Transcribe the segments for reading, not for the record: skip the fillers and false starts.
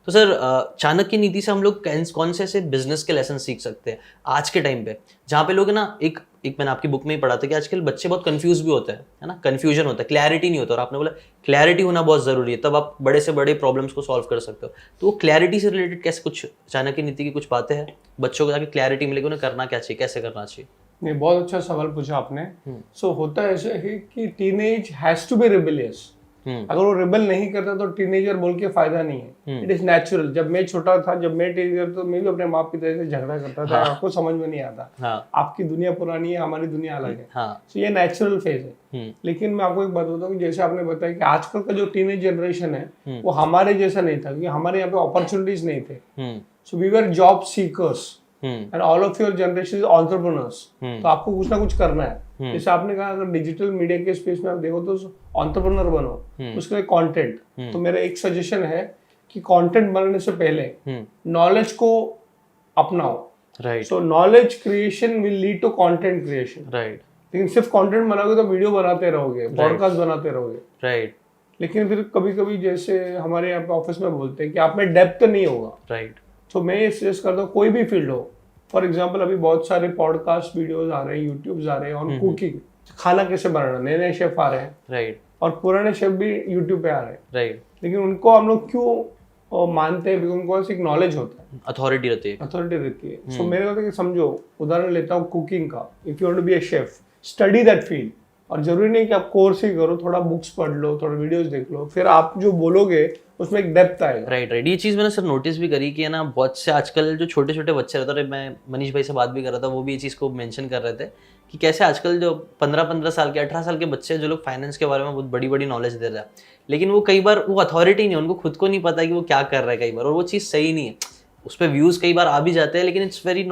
तो सर चाणक्य नीति से हम लोग कौन से ऐसे बिजनेस के लेसन सीख सकते हैं आज के टाइम पे, जहाँ पे लोग है ना, एक मैंने आपकी बुक में ही पढ़ा था कि आजकल बच्चे बहुत कंफ्यूज भी होते हैं, है ना, कंफ्यूजन होता है, क्लैरिटी नहीं होता, और आपने बोला क्लैरिटी होना बहुत जरूरी है, तब आप बड़े से बड़े प्रॉब्लम्स को सॉल्व कर सकते हो। तो वो क्लैरिटी से रिलेटेड कैसे कुछ चाणक्य नीति की कुछ बातें हैं बच्चों को, ताकि क्लैरिटी मिलेगी उन्हें करना क्या चाहिए, कैसे करना चाहिए? नहीं, बहुत अच्छा सवाल पूछा आपने। सो होता ऐसे है कि teenage has to be rebellious. अगर वो रिबेल नहीं करता तो टीनेजर बोल के फायदा नहीं है। It is natural. जब मैं छोटा था, जब मैं टीनेजर, तो मैं भी अपने माँ पिता से झगड़ा करता था। आपको समझ में नहीं आता। आपकी दुनिया पुरानी है, हमारी दुनिया अलग है। तो ये नेचुरल फेज है। लेकिन मैं आपको एक बात बताऊँ, जैसे आपने बताया कि आजकल का जो टीनेज जनरेशन है वो हमारे जैसा नहीं था, क्योंकि हमारे यहाँ पे अपॉर्चुनिटीज नहीं थे। So we were job seekers and all of your generation is entrepreneurs. तो आपको कुछ ना कुछ करना है। जैसे आपने कहा, अगर डिजिटल मीडिया के स्पेस में आप देखो तो एंटरप्रेन्योर बनो, उसके लिए कंटेंट। तो मेरा एक सजेशन है कि कंटेंट बनाने से पहले नॉलेज को अपनाओ। Right. So knowledge creation will lead to content creation. Right. लेकिन सिर्फ कंटेंट बनाओगे तो वीडियो बनाते रहोगे, पॉडकास्ट बनाते रहोगे। राइट। लेकिन फिर कभी कभी जैसे हमारे यहाँ पे ऑफिस में बोलते हैं कि आप में डेप्थ नहीं होगा। राइट। तो मैं ये सजेस्ट करता हूँ, कोई भी फील्ड हो, फॉर एग्जाम्पल अभी बहुत सारे पॉडकास्ट वीडियोस आ रहे हैं, यूट्यूब आ रहे हैं ऑन कुकिंग, खाना कैसे बनाना, नए नए शेफ आ रहे हैं। राइट। और पुराने शेफ भी यूट्यूब पे आ रहे हैं। राइट। लेकिन उनको हम लोग क्यों मानते हैं? बिकॉज उनको पास एक नॉलेज होता है, अथॉरिटी रहती है। सो मेरे को समझो, उदाहरण लेता हूँ कुकिंग का। If you want to be a chef, study that field. और जरूरी नहीं कि आप कोर्स ही करो, थोड़ा बुक्स पढ़ लो, थोड़ा वीडियोस देख लो, फिर आप जो बोलोगे उसमें एक डेप्थ आएगा। राइट। ये चीज़ मैंने सर नोटिस भी करी कि है ना, बहुत से आजकल जो छोटे छोटे बच्चे रहते हैं, मैं मनीष भाई से बात भी कर रहा था, वो भी ये चीज़ को मेंशन कर रहे थे कि कैसे आजकल जो 15-15 साल के 18 साल के बच्चे, जो लोग फाइनेंस के बारे में बहुत बड़ी बड़ी नॉलेज दे रहे हैं, लेकिन वो कई बार वो अथॉरिटी नहीं है, उनको खुद को नहीं पता कि वो क्या कर रहा है कई बार, और वो चीज़ सही नहीं है। उस पर व्यूज़ कई बार आ भी जाते हैं, लेकिन it's very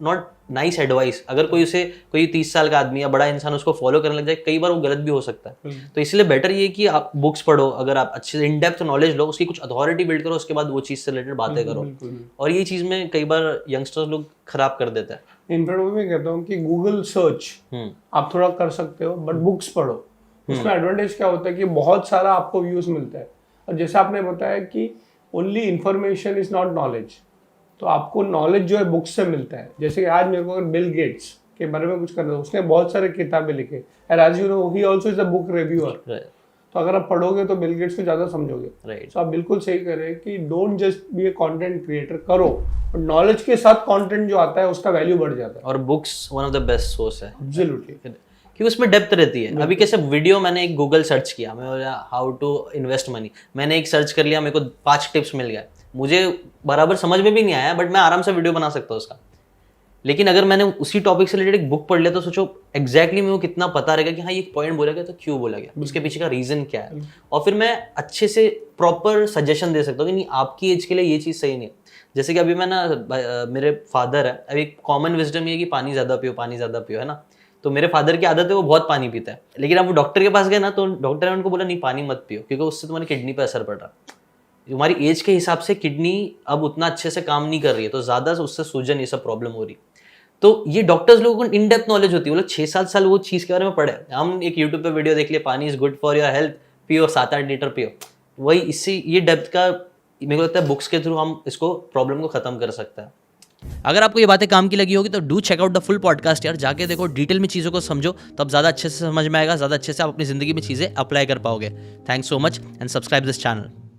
not nice advice. अगर कोई 30 साल का आदमी या बड़ा इंसान उसको फॉलो करने लग जाए, कई बार वो गलत भी हो सकता है। तो इसलिए बेटर ये कि आप बुक्स पढ़ो, अगर आप अच्छे से इन डेप्थ नॉलेज लो, उसकी कुछ अथॉरिटी बिल्ड करो, उसके बाद वो चीज़ से रिलेटेड बातें करो। और ये चीज़ में कई बार यंगस्टर्स लोग खराब कर देते हैं। इनफैक्ट वो मैं कहता हूँ कि गूगल सर्च आप थोड़ा कर सकते हो, बट बुक्स पढ़ो। उसमें एडवांटेज क्या होता है कि बहुत सारा आपको व्यूज मिलता है। और जैसे आपने बताया कि only information is not knowledge, तो आपको नॉलेज जो है बुक्स से मिलता है। जैसे कि आज मेरे को अगर बिल गेट्स के बारे में कुछ करना है, उसने बहुत सारे किताबें लिखे, and as you know he also is a book reviewer. तो अगर आप पढ़ोगे तो बिल गेट्स को ज्यादा समझोगे। राइट। तो आप बिल्कुल सही करें कि don't just be a content creator, करो, और नॉलेज के साथ कंटेंट जो आता है उसका वैल्यू बढ़ जाता है। और books one of the best source है। एब्सोल्युटली, कि उसमें डेप्थ रहती है। अभी कैसे वीडियो, मैंने एक गूगल सर्च किया, मैं बोला हाउ टू इन्वेस्ट मनी, मैंने एक सर्च कर लिया, मेरे को 5 टिप्स मिल गए, मुझे बराबर समझ में भी नहीं आया, बट मैं आराम से वीडियो बना सकता हूँ उसका। लेकिन अगर मैंने उसी टॉपिक से रिलेटेड एक बुक पढ़ लिया, तो सोचो एग्जैक्टली मेरे को कितना पता रहेगा कि हाँ ये पॉइंट बोला गया तो क्यों बोला गया, उसके पीछे का रीजन क्या है, और फिर मैं अच्छे से प्रॉपर सजेशन दे सकता हूँ कि नहीं आपकी एज के लिए ये चीज़ सही नहीं है। जैसे कि अभी मैं ना, मेरे फादर है, अभी कॉमन विजडम ये कि पानी ज़्यादा पियो, है ना। तो मेरे फादर की आदत है, वो बहुत पानी पीता है, लेकिन अब वो डॉक्टर के पास गए ना, तो डॉक्टर ने उनको बोला नहीं पानी मत पियो, क्योंकि उससे तुम्हारी किडनी पे असर पड़ रहा है। तुम्हारी एज के हिसाब से किडनी अब उतना अच्छे से काम नहीं कर रही है, तो ज़्यादा उससे सूजन, ये सब प्रॉब्लम हो रही। तो ये डॉक्टर्स लोगों को इन डेप्थ नॉलेज होती है, वो लोग 6-7 साल वो चीज़ के बारे में पढ़े। हम एक यूट्यूब पे वीडियो देख लिए, पानी is good for your health, पियो 7-8 लीटर पियो। वही इससे ये डेप्थ का मेरे को लगता है बुक्स के थ्रू हम इसको प्रॉब्लम को ख़त्म कर सकते हैं। अगर आपको ये बातें काम की लगी होगी तो do check out the full podcast यार, जाके देखो, डिटेल में चीज़ों को समझो, तब ज़्यादा अच्छे से समझ में आएगा, ज़्यादा अच्छे से आप अपनी ज़िंदगी में चीज़ें अप्लाई कर पाओगे। Thanks so much and subscribe this channel.